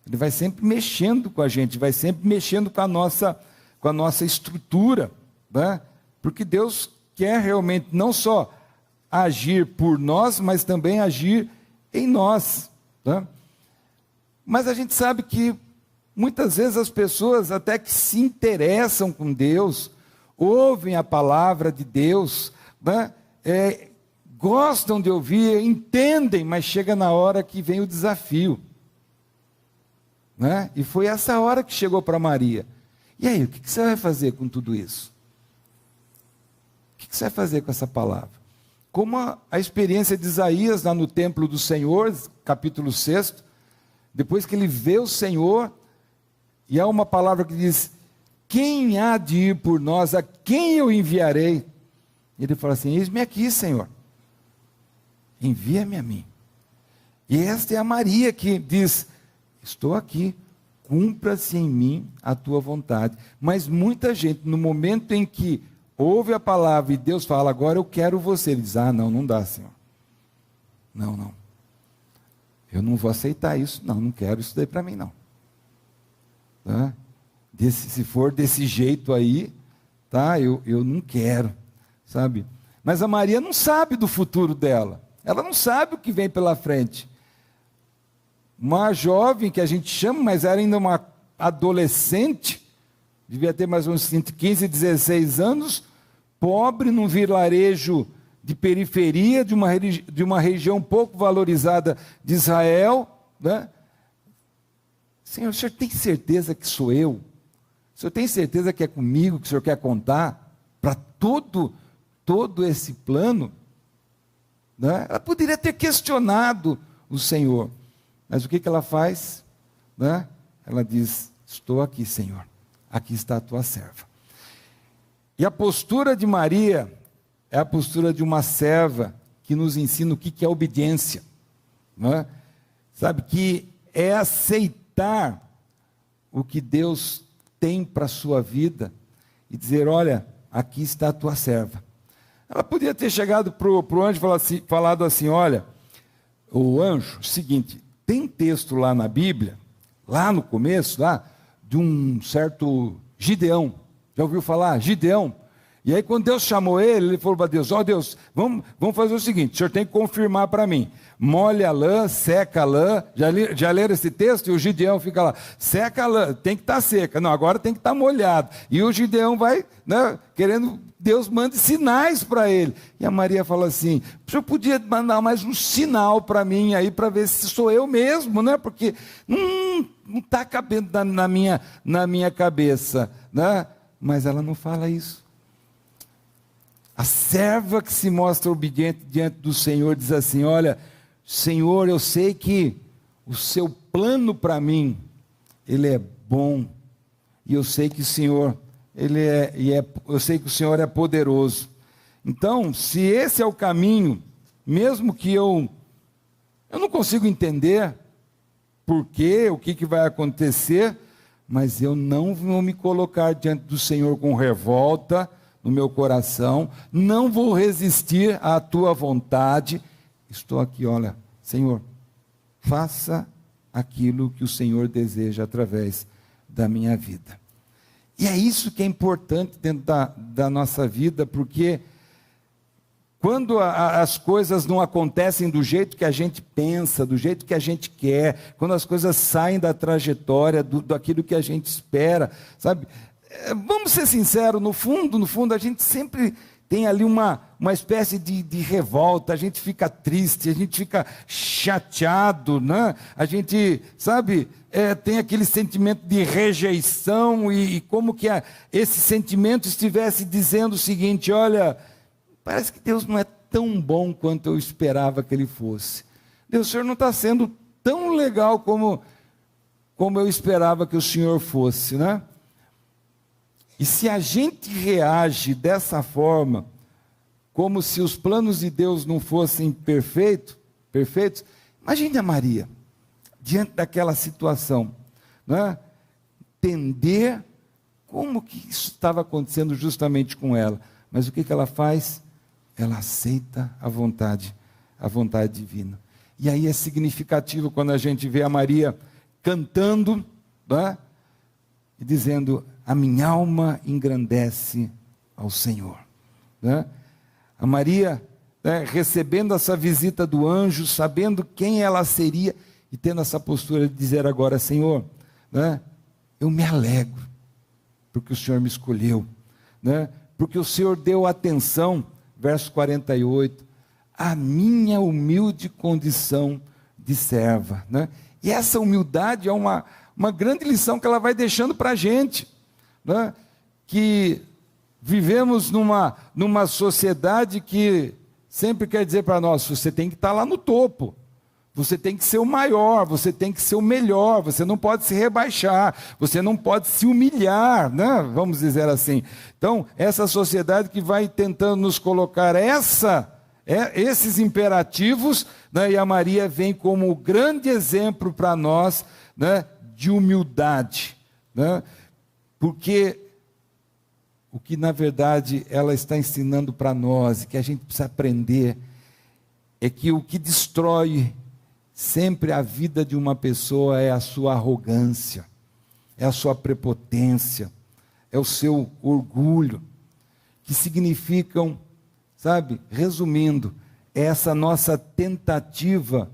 Ele vai sempre mexendo com a gente, vai sempre mexendo com a nossa estrutura, né? Porque Deus quer realmente não só agir por nós, mas também agir em nós, né? Mas a gente sabe que muitas vezes as pessoas até que se interessam com Deus, ouvem a palavra de Deus, né? Gostam de ouvir, entendem, mas chega na hora que vem o desafio, né? E foi essa hora que chegou para Maria. E aí, o que você vai fazer com tudo isso? O que você vai fazer com essa palavra? Como a experiência de Isaías lá no templo do Senhor, capítulo 6, depois que ele vê o Senhor, e há uma palavra que diz: quem há de ir por nós, a quem eu enviarei? Ele fala assim: eis-me aqui, Senhor, envia-me a mim. E esta é a Maria que diz: estou aqui, cumpra-se em mim a tua vontade. Mas muita gente, no momento em que ouve a palavra e Deus fala: agora eu quero você, ele diz: ah, não dá, Senhor, não, eu não vou aceitar isso, não quero isso daí para mim, não. Tá? Se for desse jeito aí, tá? Eu não quero, sabe? Mas a Maria não sabe do futuro dela, ela não sabe o que vem pela frente. Uma jovem que a gente chama, mas era ainda uma adolescente, devia ter mais ou menos 15, 16 anos, pobre, num vilarejo de periferia, de uma região pouco valorizada de Israel, né? Senhor, o senhor tem certeza que sou eu? O senhor tem certeza que é comigo que o senhor quer contar para todo esse plano? Né? Ela poderia ter questionado o Senhor, mas o que ela faz? Né? Ela diz: estou aqui, Senhor, aqui está a tua serva. E a postura de Maria é a postura de uma serva que nos ensina o que é obediência, né? Sabe, que é aceitar o que Deus tem para a sua vida e dizer: olha, aqui está a tua serva. Ela podia ter chegado para o anjo e falado assim: olha, o anjo, seguinte, tem um texto lá na Bíblia, lá no começo, lá, de um certo Gideão. Já ouviu falar? Gideão. E aí quando Deus chamou ele, ele falou para Deus, ó Deus, vamos fazer o seguinte, o senhor tem que confirmar para mim, molha a lã, seca a lã, já leram esse texto? E o Gideão fica lá, seca a lã, tem que estar seca, não, agora tem que estar molhado, e o Gideão vai, né, querendo, Deus manda sinais para ele, e a Maria fala assim, o senhor podia mandar mais um sinal para mim aí, para ver se sou eu mesmo, né, porque não está cabendo na minha cabeça, né, mas ela não fala isso. A serva que se mostra obediente diante do Senhor diz assim, olha, Senhor, eu sei que o seu plano para mim, ele é bom, e eu sei que o Senhor, eu sei que o Senhor é poderoso. Então, se esse é o caminho, mesmo que eu não consigo entender por quê, o que vai acontecer, mas eu não vou me colocar diante do Senhor com revolta no meu coração, não vou resistir à tua vontade, estou aqui, olha, Senhor, faça aquilo que o Senhor deseja através da minha vida. E é isso que é importante dentro da nossa vida, porque quando as coisas não acontecem do jeito que a gente pensa, do jeito que a gente quer, quando as coisas saem da trajetória, daquilo que a gente espera, sabe? Vamos ser sinceros, no fundo, a gente sempre tem ali uma espécie de revolta, a gente fica triste, a gente fica chateado, né? A gente, sabe, tem aquele sentimento de rejeição e como que esse sentimento estivesse dizendo o seguinte, olha, parece que Deus não é tão bom quanto eu esperava que Ele fosse. Deus, o Senhor não está sendo tão legal como eu esperava que o Senhor fosse, né? E se a gente reage dessa forma, como se os planos de Deus não fossem perfeitos, imagine a Maria, diante daquela situação, né? Entender como que isso estava acontecendo justamente com ela. Mas o que ela faz? Ela aceita a vontade divina. E aí é significativo quando a gente vê a Maria cantando, né? E dizendo, a minha alma engrandece ao Senhor. Né? A Maria, né, recebendo essa visita do anjo, sabendo quem ela seria, e tendo essa postura de dizer agora, Senhor, né, eu me alegro, porque o Senhor me escolheu, né, porque o Senhor deu atenção, verso 48, a minha humilde condição de serva. Né? E essa humildade é uma grande lição que ela vai deixando para a gente, né? Que vivemos numa sociedade que sempre quer dizer para nós, você tem que estar lá no topo, você tem que ser o maior, você tem que ser o melhor, você não pode se rebaixar, você não pode se humilhar, né? Vamos dizer assim. Então, essa sociedade que vai tentando nos colocar esses imperativos, né? E a Maria vem como grande exemplo para nós, né? De humildade, né? Porque o que na verdade ela está ensinando para nós, e que a gente precisa aprender, é que o que destrói sempre a vida de uma pessoa é a sua arrogância, é a sua prepotência, é o seu orgulho, que significam, sabe, resumindo, é essa nossa tentativa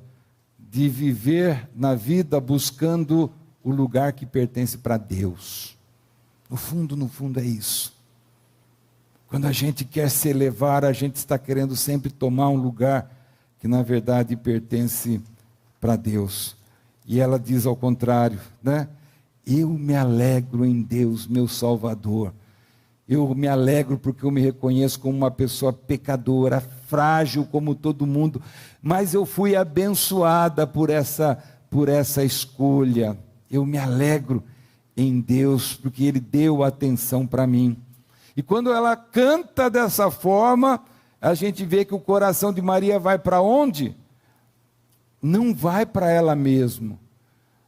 de viver na vida buscando o lugar que pertence para Deus. No fundo é isso. Quando a gente quer se elevar, a gente está querendo sempre tomar um lugar que na verdade pertence para Deus. E ela diz ao contrário, né? Eu me alegro em Deus, meu Salvador. Eu me alegro porque eu me reconheço como uma pessoa pecadora, frágil como todo mundo, mas eu fui abençoada por essa escolha. Eu me alegro em Deus, porque Ele deu atenção para mim. E quando ela canta dessa forma, a gente vê que o coração de Maria vai para onde? Não vai para ela mesma.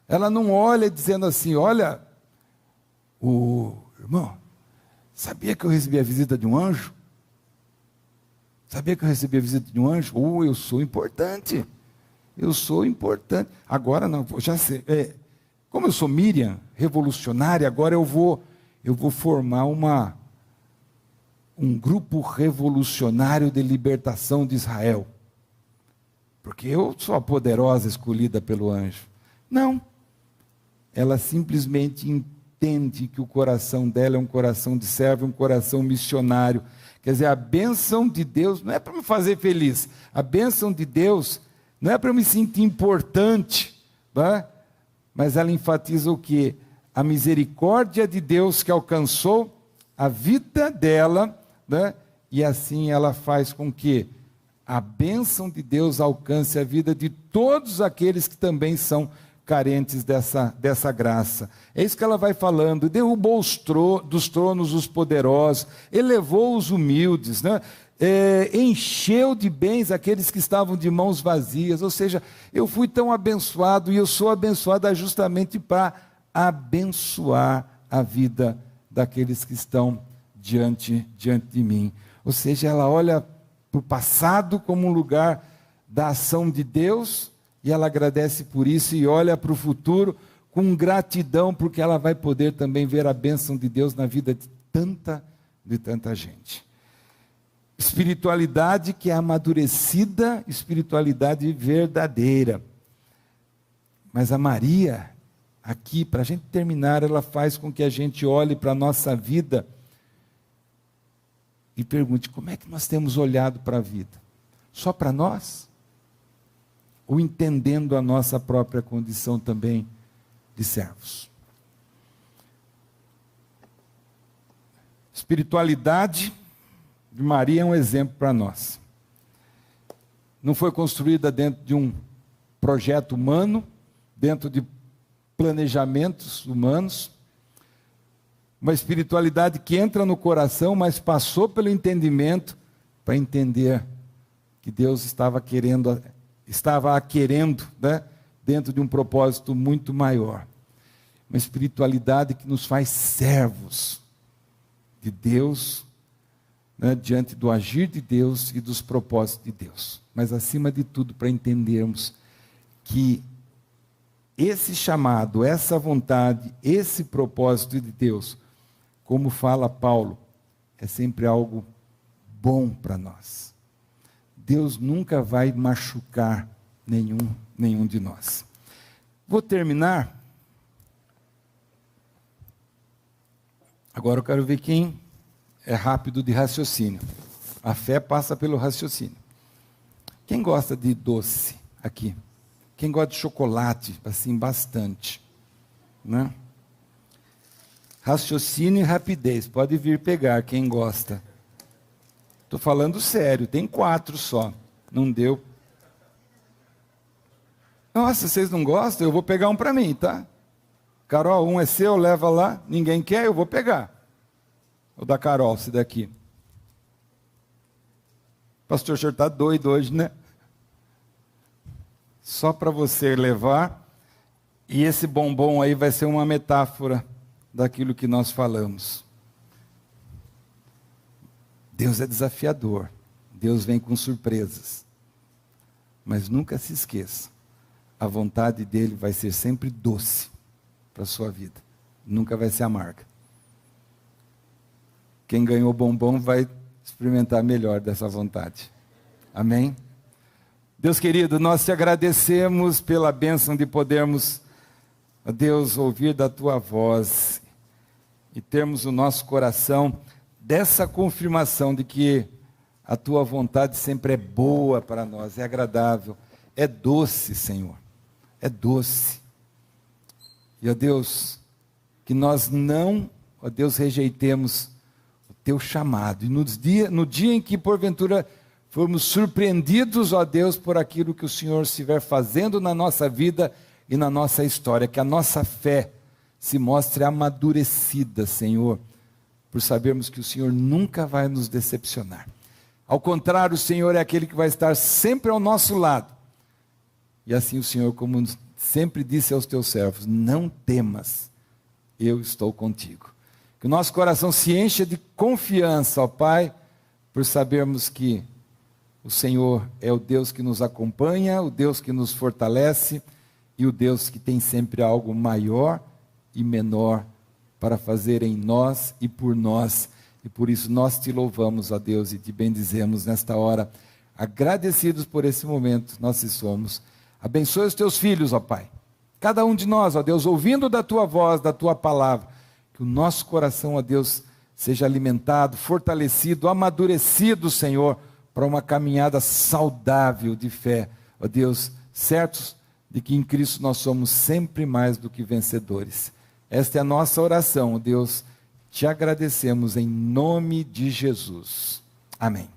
Ela não olha dizendo assim, olha, irmão, sabia que eu recebi a visita de um anjo? Sabia que eu recebi a visita de um anjo? Eu sou importante. Eu sou importante. Agora não, já sei. Como eu sou Miriam, revolucionária, agora eu vou formar um grupo revolucionário de libertação de Israel, porque eu sou a poderosa escolhida pelo anjo. Não. Ela simplesmente entende que o coração dela é um coração de servo, um coração missionário. Quer dizer, a bênção de Deus não é para me fazer feliz. A bênção de Deus não é para eu me sentir importante, tá? Mas ela enfatiza o quê? A misericórdia de Deus que alcançou a vida dela, né? E assim ela faz com que a bênção de Deus alcance a vida de todos aqueles que também são carentes dessa graça. É isso que ela vai falando. Derrubou dos tronos os poderosos, elevou os humildes, né? Encheu de bens aqueles que estavam de mãos vazias. Ou seja, eu fui tão abençoado, e eu sou abençoado justamente para abençoar a vida daqueles que estão diante de mim. Ou seja, ela olha para o passado como um lugar da ação de Deus, e ela agradece por isso, e olha para o futuro com gratidão, porque ela vai poder também ver a bênção de Deus na vida de tanta gente. Espiritualidade que é amadurecida, espiritualidade verdadeira. Mas a Maria, aqui, para a gente terminar, ela faz com que a gente olhe para a nossa vida e pergunte: como é que nós temos olhado para a vida? Só para nós? Ou entendendo a nossa própria condição também de servos? Espiritualidade de Maria é um exemplo para nós. Não foi construída dentro de um projeto humano, dentro de planejamentos humanos. Uma espiritualidade que entra no coração, mas passou pelo entendimento para entender que Deus estava a querendo, né, dentro de um propósito muito maior. Uma espiritualidade que nos faz servos de Deus, né, diante do agir de Deus e dos propósitos de Deus. Mas acima de tudo, para entendermos que esse chamado, essa vontade, esse propósito de Deus, como fala Paulo, é sempre algo bom para nós. Deus nunca vai machucar nenhum de nós. Vou terminar. Agora eu quero ver quem é rápido de raciocínio. A fé passa pelo raciocínio. Quem gosta de doce aqui? Quem gosta de chocolate? Assim, bastante. Né? Raciocínio e rapidez. Pode vir pegar quem gosta. Estou falando sério, tem 4 só. Não deu. Nossa, vocês não gostam? Eu vou pegar um para mim, tá? Carol, um é seu, leva lá. Ninguém quer, eu vou pegar. O da Carol, esse daqui. Pastor, o senhor está doido hoje, né? Só para você levar. E esse bombom aí vai ser uma metáfora daquilo que nós falamos. Deus é desafiador. Deus vem com surpresas. Mas nunca se esqueça. A vontade dele vai ser sempre doce para a sua vida. Nunca vai ser amarga. Quem ganhou bombom vai experimentar melhor dessa vontade. Amém? Deus querido, nós te agradecemos pela bênção de podermos, ó Deus, ouvir da tua voz e termos o nosso coração dessa confirmação de que a tua vontade sempre é boa para nós, é agradável, é doce, Senhor, é doce. E, ó Deus, que nós não, ó Deus, rejeitemos o teu chamado. E no dia em que, porventura, formos surpreendidos, ó Deus, por aquilo que o Senhor estiver fazendo na nossa vida e na nossa história, que a nossa fé se mostre amadurecida, Senhor, por sabermos que o Senhor nunca vai nos decepcionar. Ao contrário, o Senhor é aquele que vai estar sempre ao nosso lado. E assim o Senhor, como sempre disse aos teus servos: não temas, eu estou contigo. Que o nosso coração se encha de confiança, ó Pai, por sabermos que o Senhor é o Deus que nos acompanha, o Deus que nos fortalece e o Deus que tem sempre algo maior e menor para fazer em nós e por nós, E por isso nós te louvamos, ó Deus, e te bendizemos nesta hora. Agradecidos por esse momento, nós somos. Abençoe os teus filhos, ó Pai. Cada um de nós, ó Deus, ouvindo da tua voz, da tua palavra, que o nosso coração, ó Deus, seja alimentado, fortalecido, amadurecido, Senhor, para uma caminhada saudável de fé, ó Deus, certos de que em Cristo nós somos sempre mais do que vencedores. Esta é a nossa oração, ó Deus, te agradecemos em nome de Jesus. Amém.